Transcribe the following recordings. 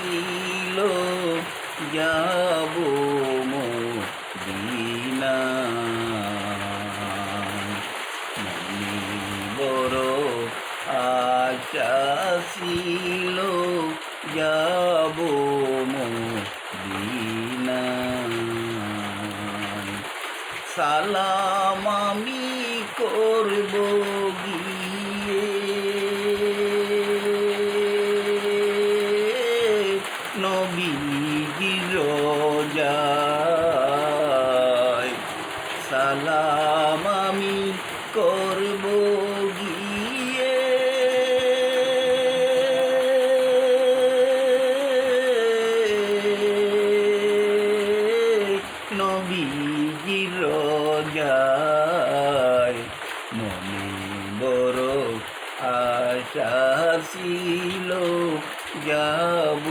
ছিল যাব মদিনায়। মনে বড় আশা ছিল যাব মদিনায়। সালাম আমি করব গিয়ে নবীজির রোজায়। সালাম আমি করব গিয়ে নবীজির রোজায়। মনে বড় আশা ছিল যাব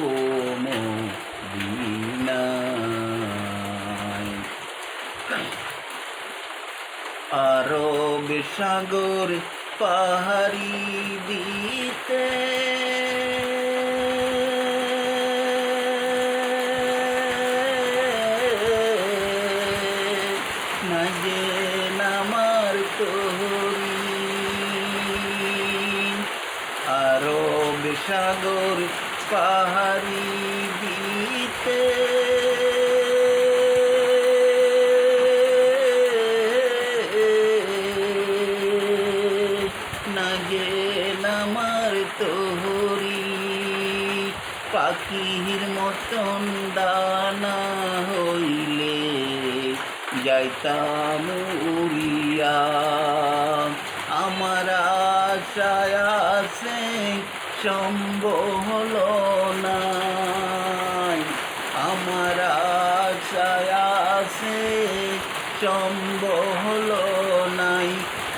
মদিনায়। আরব সাগর পাহাড়ি দিতে না যে নামার তোহরি। আরব সাগর পাহাড়ি দিতে না যে নামার তোহরি। পাখির মতন দানা হইলে যাইতাম উড়িয়া। আমার আশায় আছে সম্বল নাই। আমার আশায় আছে সম্বল নাই।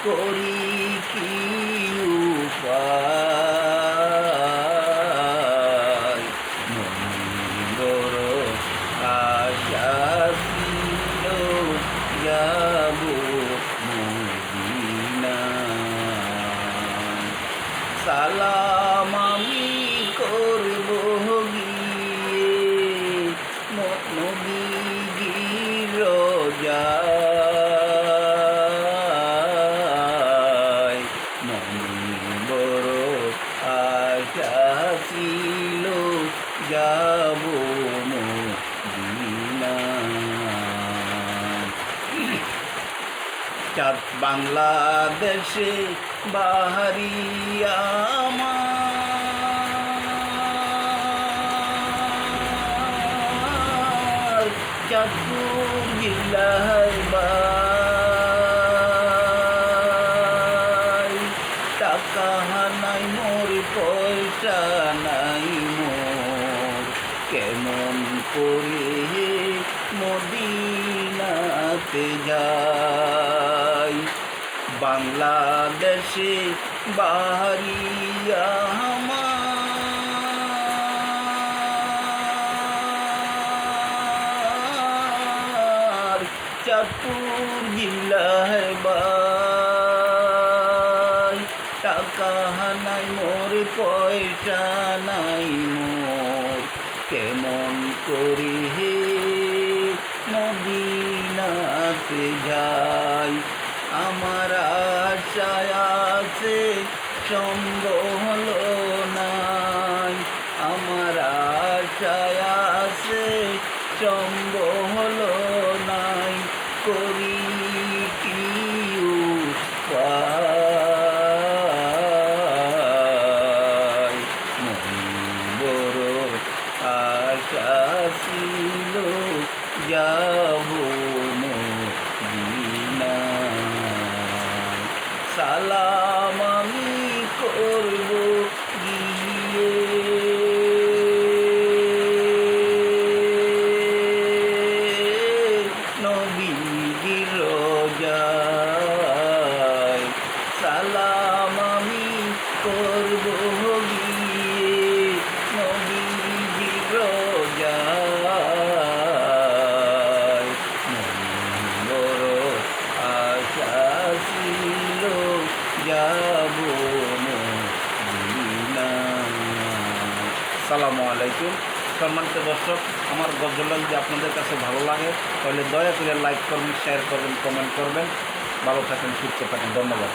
করি কি উপায়। বড় আশা ছিল যাব মদিনায়। সালাম আমি করব গিয়ে নবীজির রোজায়। মনে বড় আশা ছিল যাব মদিনায়। চাঁদ বাংলাদেশে বাহারি আমার। চাঁদপুর জেলায় বাই। টাকা নাই মোর পয়সা নাই মোর। কেমন করে মদিনাতে যাই। বাংলাদেশে বাহারি আমার। চাঁদপুর জেলায় বাই। টাকা নাই মোর পয়সা নাই মোর। কেমন করে মদিনাতে যাই। আমার আশায় আছে সম্বল নাই। আমার আশায় আছে সম্বল নাই। করি কি উপায়। বড় আশা ছিল যাব মদিনায়। সালাম আমি করব গিয়ে নবীজির রোজায়। সালাম আমি করব গিয়ে নবীজির রোজায়। বড় আশা ছিল যাব মদিনায়। আসসালামু আলাইকুম। সম্মানিত দর্শক, আমার গজলটা যদি আপনাদের কাছে ভালো লাগে তাহলে দয়া করে লাইক করবেন, শেয়ার করবেন, কমেন্ট করবেন। ভালো থাকেন, সুস্থ থাকেন, ধন্যবাদ।